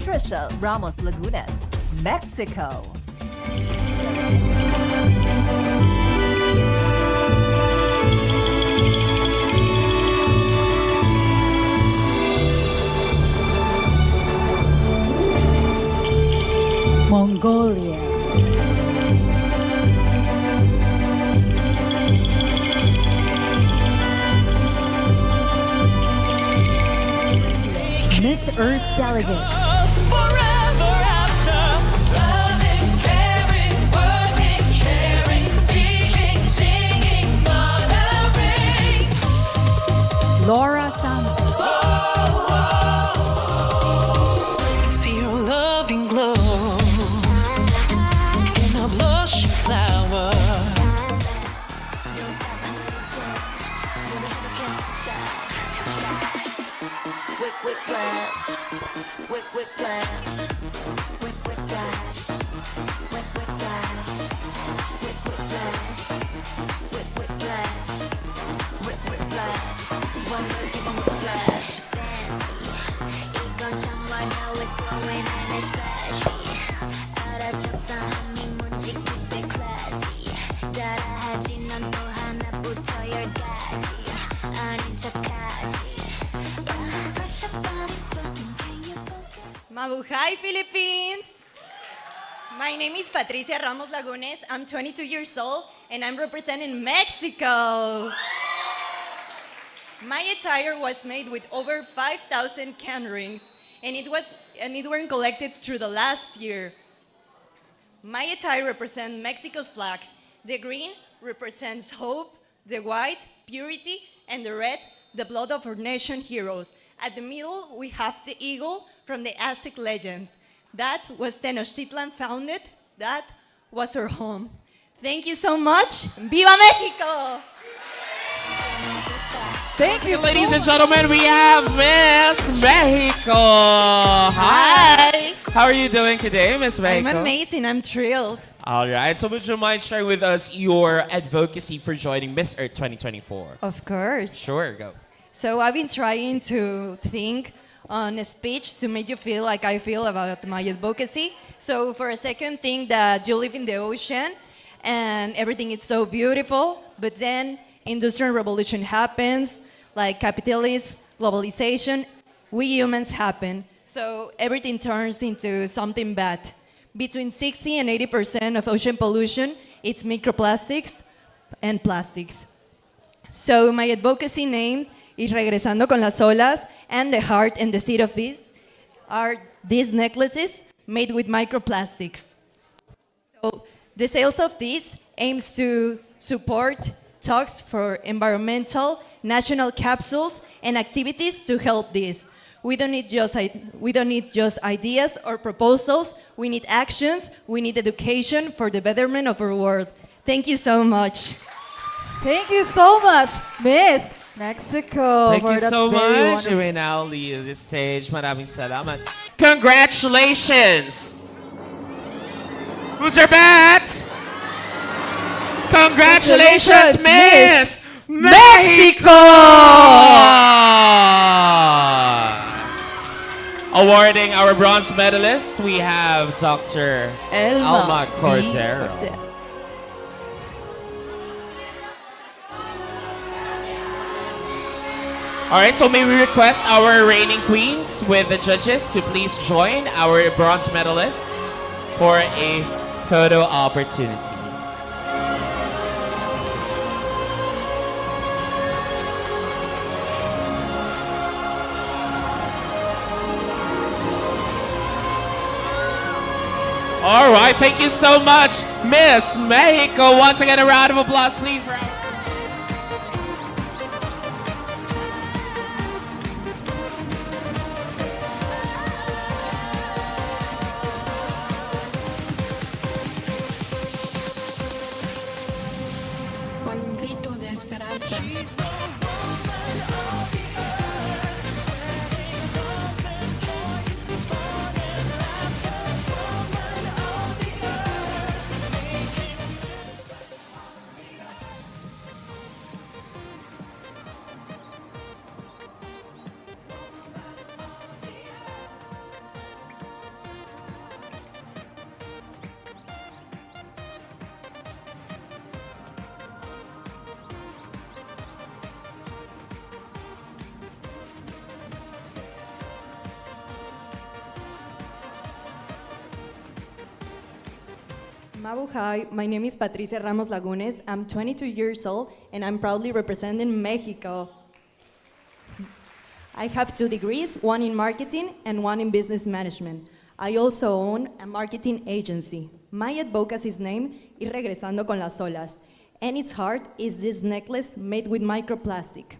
Patricia, Ramos, Lagunes, Mexico. Mongolia. Miss Earth delegates. Forever after loving, caring, working, sharing, teaching, singing, mothering. Laura Santos. See your loving glow in a blushing flower. Whiplash, whiplash, whiplash, whiplash, whiplash, one more give 'em whiplash. 이건 정말 now it's glowing and it's flashy. 알아줬다 하니 뭔지 그때 classy. 따라하지 넌 또 하나부터 열까지 아닌 척하지. Mabuhay, Philippines! My name is Patricia Ramos Lagunes. I'm 22 years old and I'm representing Mexico. My attire was made with over 5,000 can rings and it weren't collected through the last year. My attire represents Mexico's flag. The green represents hope, the white, purity, and the red, the blood of our nation heroes. At the middle, we have the eagle from the Aztec legends. That was Tenochtitlan founded. That was her home. Thank you so much. ¡Viva México! Thank you, Ladies and gentlemen, we have Miss Mexico. Hi. How are you doing today, Miss Mexico? I'm amazing. I'm thrilled. All right. So would you mind sharing with us your advocacy for joining Miss Earth 2024? Of course. Sure, go. So I've been trying to think on a speech to make you feel like I feel about my advocacy. So for a second, think that you live in the ocean and everything is so beautiful, but then industrial revolution happens, like capitalism, globalization, we humans happen. So everything turns into something bad. Between 60 and 80% of ocean pollution, it's microplastics and plastics. So my advocacy names is Regresando con las Olas, and the heart and the seed of this are these necklaces made with microplastics. So the sales of these aims to support talks for environmental, national capsules, and activities to help this. We don't need just ideas or proposals. We need actions. We need education for the betterment of our world. Thank you so much. Thank you so much, Miss Mexico. Thank for you that so very much. You may now leave the stage. Maraming salamat. Congratulations! Who's your bat? Congratulations, Miss Mexico! Awarding our bronze medalist, we have Dr. Alma Cordero. All right, so may we request our reigning queens with the judges to please join our bronze medalist for a photo opportunity. All right, thank you so much, Miss Mexico. Once again, a round of applause, please, for our Un grito de esperanza. Mabuhay, my name is Patricia Ramos Lagunes. I'm 22 years old and I'm proudly representing Mexico. I have 2 degrees, one in marketing and one in business management. I also own a marketing agency. My advocacy's name is Regresando con las Olas, and its heart is this necklace made with microplastic.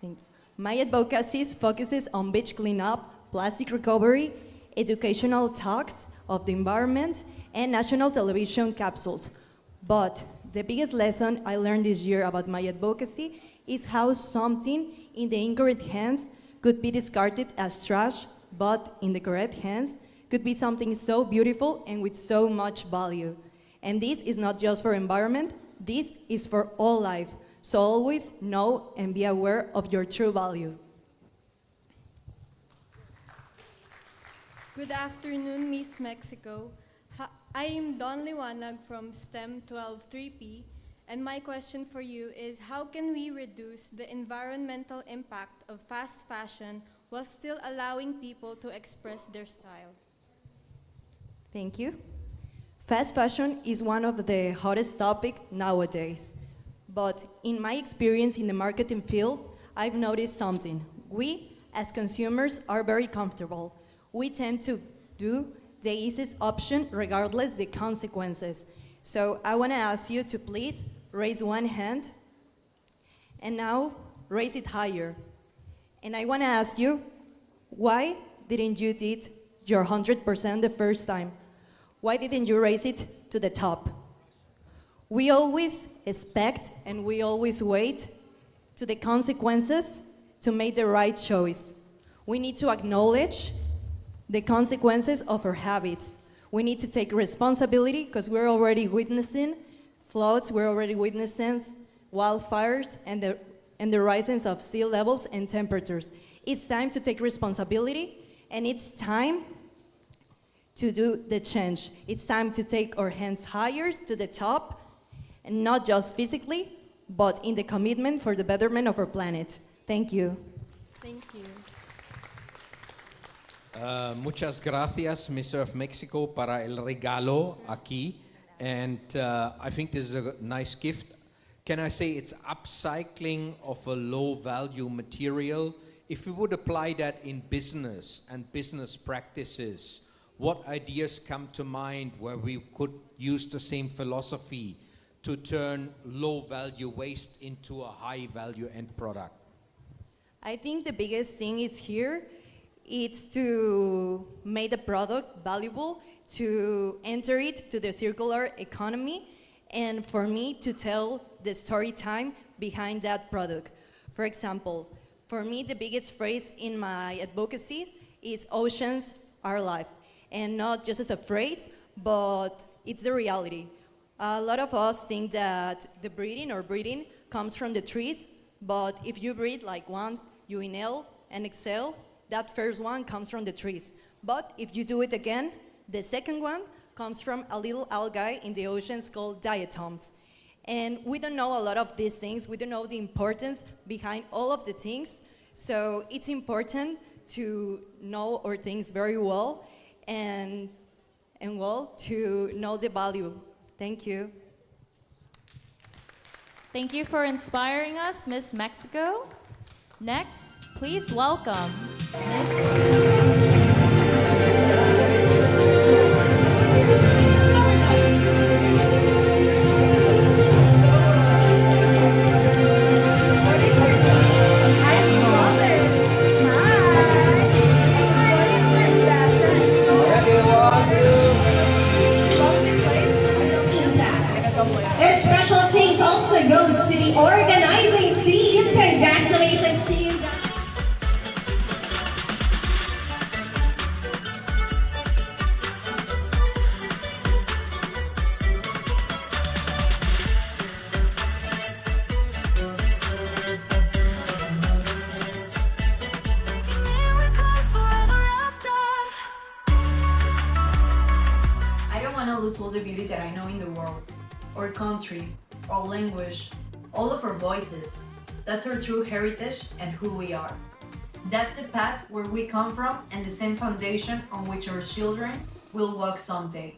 Thank you. My advocacy focuses on beach cleanup, plastic recovery, educational talks of the environment, and national television capsules. But the biggest lesson I learned this year about my advocacy is how something in the incorrect hands could be discarded as trash, but in the correct hands could be something so beautiful and with so much value. And this is not just for environment, this is for all life. So always know and be aware of your true value. Good afternoon, Miss Mexico. I am Don Liwanag from STEM 12 3P, and my question for you is how can we reduce the environmental impact of fast fashion while still allowing people to express their style? Thank you. Fast fashion is one of the hottest topics nowadays. But in my experience in the marketing field, I've noticed something. We, as consumers, are very comfortable. We tend to do the easiest option regardless the consequences. So I want to ask you to please raise one hand, and now raise it higher. And I want to ask you, why didn't you did your 100% the first time? Why didn't you raise it to the top? We always expect and we always wait to the consequences to make the right choice. We need to acknowledge the consequences of our habits. We need to take responsibility because we're already witnessing floods, we're already witnessing wildfires and the rising of sea levels and temperatures. It's time to take responsibility, and it's time to do the change. It's time to take our hands higher to the top, and not just physically, but in the commitment for the betterment of our planet. Thank you. Thank you. Muchas gracias, Mr. of Mexico, para el regalo aquí. And I think this is a nice gift. Can I say it's upcycling of a low-value material? If we would apply that in business and business practices, what ideas come to mind where we could use the same philosophy to turn low-value waste into a high-value end product? I think the biggest thing is here, it's to make the product valuable, to enter it to the circular economy, and for me to tell the story time behind that product. For example, for me the biggest phrase in my advocacy is oceans are life. And not just as a phrase, but it's the reality. A lot of us think that the breathing comes from the trees, but if you breathe like one, you inhale and exhale, that first one comes from the trees. But if you do it again, the second one comes from a little algae in the oceans called diatoms. And we don't know a lot of these things. We don't know the importance behind all of the things. So it's important to know our things very well and well, to know the value. Thank you. Thank you for inspiring us, Miss Mexico. Next, please welcome Miss... Their special thanks also goes to the organizing team. Congratulations to you guys. I don't want to lose all the beauty that I know in the world, or country, or language, all of our voices. That's our true heritage and who we are. That's the path where we come from and the same foundation on which our children will walk someday.